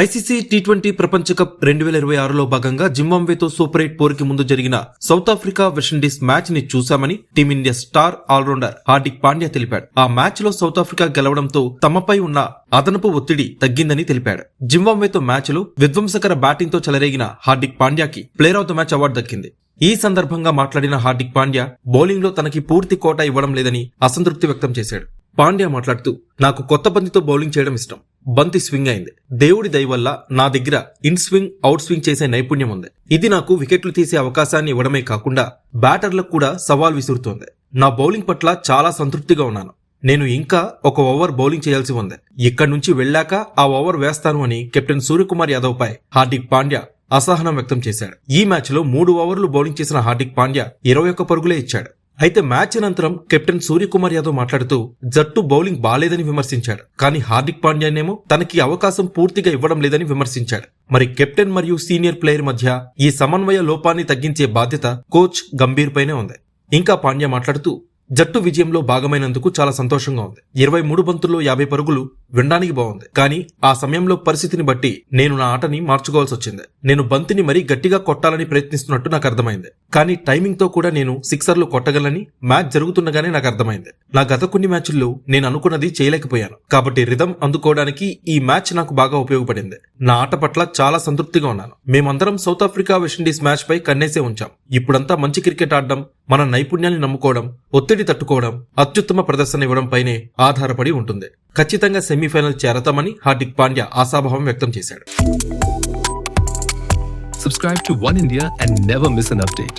ICC T20 ప్రపంచ cup 2026లో భాగంగా జింబాబ్వేతో super 8 పోరుకి ముందు జరిగిన సౌత్ ఆఫ్రికా వెస్టిండీస్ మ్యాచ్ ని చూశామని Team India star allrounder Hardik Pandya తెలిపాడు. ఆ మ్యాచ్ లో సౌత్ ఆఫ్రికా గెలవడంతో తమపై ఉన్న అదనపు ఒత్తిడి తగ్గిందని తెలిపాడు. జింబాబ్వేతో మ్యాచ్ లో విధ్వంసకర బ్యాటింగ్ తో చెలరేగిన హార్దిక్ పాండ్యాకి player of the match award దక్కింది. ఈ సందర్భంగా మాట్లాడిన హార్దిక్ పాండ్యా బౌలింగ్ లో తనకి పూర్తి కోటా ఇవ్వడం లేదని అసంతృప్తి వ్యక్తం చేశాడు. పాండ్యా మాట్లాడుతూ, నాకు కొత్త బంతితో బౌలింగ్ చేయడం ఇష్టం. బంతి స్వింగ్ అయింది. దేవుడి దయ వల్ల నా దగ్గర ఇన్ స్వింగ్, అవుట్ స్వింగ్ చేసే నైపుణ్యం ఉంది. ఇది నాకు వికెట్లు తీసే అవకాశాన్ని ఇవ్వడమే కాకుండా బ్యాటర్లకు కూడా సవాల్ విసురుతోంది. నా బౌలింగ్ పట్ల చాలా సంతృప్తిగా ఉన్నాను. నేను ఇంకా ఒక ఓవర్ బౌలింగ్ చేయాల్సి ఉంది. ఇక్కడి నుంచి వెళ్లాక ఆ ఓవర్ వేస్తాను అని కెప్టెన్ సూర్యకుమార్ యాదవ్ పై హార్దిక్ పాండ్యా అసహనం వ్యక్తం చేశాడు. ఈ మ్యాచ్ లో 3 ఓవర్లు బౌలింగ్ చేసిన హార్దిక్ పాండ్యా 21 పరుగులే ఇచ్చాడు. అయితే మ్యాచ్ అనంతరం కెప్టెన్ సూర్యకుమార్ యాదవ్ మాట్లాడుతూ జట్టు బౌలింగ్ బాలేదని విమర్శించాడు. కానీ హార్దిక్ పాండ్యానేమో తనకి అవకాశం పూర్తిగా ఇవ్వడం లేదని విమర్శించాడు. మరి కెప్టెన్ మరియు సీనియర్ ప్లేయర్ మధ్య ఈ సమన్వయ లోపాన్ని తగ్గించే బాధ్యత కోచ్ గంభీర్ పైనే ఉంది. ఇంకా పాండ్యా మాట్లాడుతూ, జట్టు విజయంలో భాగమైనందుకు చాలా సంతోషంగా ఉంది. 23 బంతుల్లో 50 పరుగులు వినడానికి బాగుంది. కానీ ఆ సమయంలో పరిస్థితిని బట్టి నేను నా ఆటని మార్చుకోవాల్సి వచ్చింది. నేను బంతిని మరీ గట్టిగా కొట్టాలని ప్రయత్నిస్తున్నట్టు నాకు అర్థమైంది. కానీ టైమింగ్ తో కూడా నేను సిక్సర్లు కొట్టగలని మ్యాచ్ జరుగుతుండగానే నాకు అర్థమైంది. నా గత కొన్ని మ్యాచ్ల్లో నేను అనుకున్నది చేయలేకపోయాను. కాబట్టి రిథం అందుకోవడానికి ఈ మ్యాచ్ నాకు బాగా ఉపయోగపడింది. నా ఆట పట్ల చాలా సంతృప్తిగా ఉన్నాను. మేమందరం సౌత్ ఆఫ్రికా వెస్టిండీస్ మ్యాచ్ పై కన్నేసే ఉంచాం. ఇప్పుడంతా మంచి క్రికెట్ ఆడడం, మన నైపుణ్యాన్ని నమ్ముకోవడం, ఒత్తిడి తట్టుకోవడం, అత్యుత్తమ ప్రదర్శన ఇవ్వడం పైనే ఆధారపడి ఉంటుంది. ఖచ్చితంగా సెమీఫైనల్ చేరతామని హార్దిక్ పాండ్యా ఆశాభావం వ్యక్తం చేశాడు. Subscribe to One India and never miss an update.